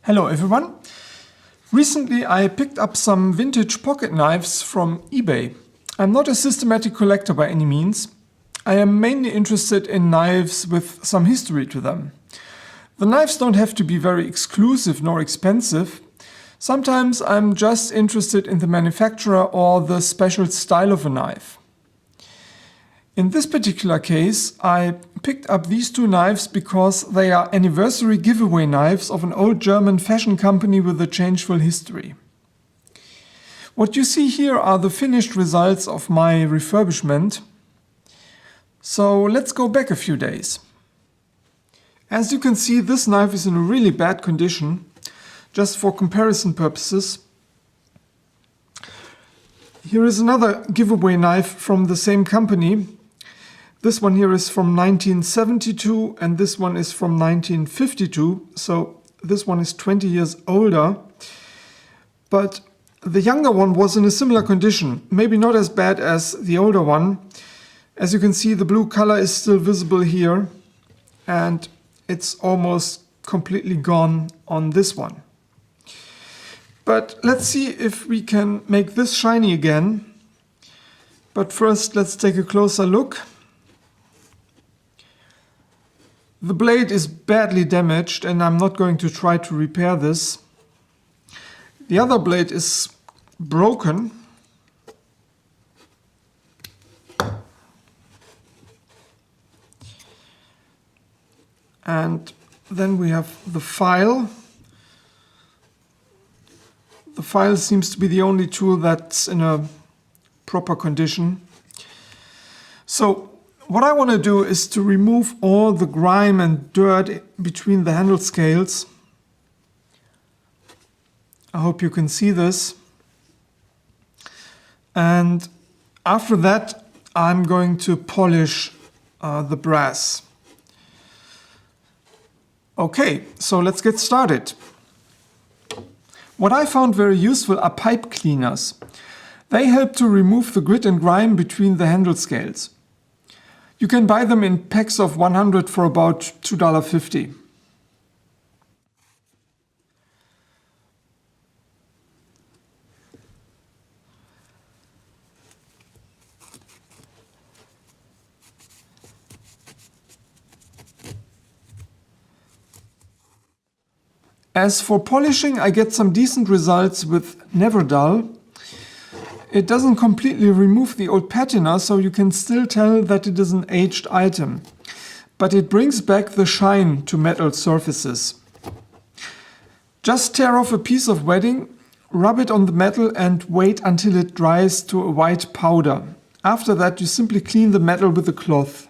Hello everyone! Recently I picked up some vintage pocket knives from eBay. I'm not a systematic collector by any means. I am mainly interested in knives with some history to them. The knives don't have to be very exclusive nor expensive. Sometimes I'm just interested in the manufacturer or the special style of a knife. In this particular case, I picked up these two knives because they are anniversary giveaway knives of an old German fashion company with a changeful history. What you see here are the finished results of my refurbishment. So let's go back a few days. As you can see, this knife is in a really bad condition. Just for comparison purposes, here is another giveaway knife from the same company. This one here is from 1972 and this one is from 1952, so this one is 20 years older. But the younger one was in a similar condition, maybe not as bad as the older one. As you can see, the blue color is still visible here and it's almost completely gone on this one. But let's see if we can make this shiny again. But first, let's take a closer look. The blade is badly damaged and I'm not going to try to repair this. The other blade is broken. And then we have the file. The file seems to be the only tool that's in a proper condition. So what I want to do is to remove all the grime and dirt between the handle scales. I hope you can see this. And after that, I'm going to polish the brass. Okay, so let's get started. What I found very useful are pipe cleaners. They help to remove the grit and grime between the handle scales. You can buy them in packs of 100 for about $2.50. As for polishing, I get some decent results with Never Dull. It doesn't completely remove the old patina, so you can still tell that it is an aged item. But it brings back the shine to metal surfaces. Just tear off a piece of wedding, rub it on the metal and wait until it dries to a white powder. After that, you simply clean the metal with a cloth.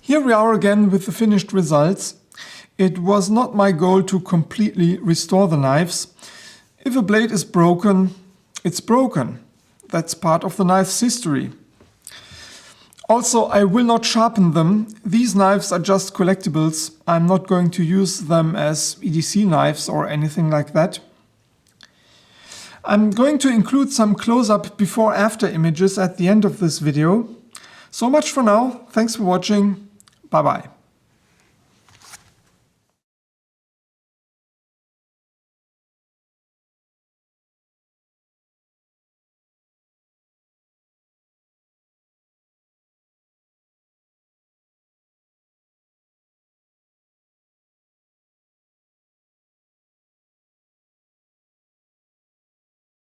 Here we are again with the finished results. It was not my goal to completely restore the knives. If a blade is broken, it's broken. That's part of the knife's history. Also, I will not sharpen them. These knives are just collectibles. I'm not going to use them as EDC knives or anything like that. I'm going to include some close-up before-after images at the end of this video. So much for now. Thanks for watching. Bye-bye.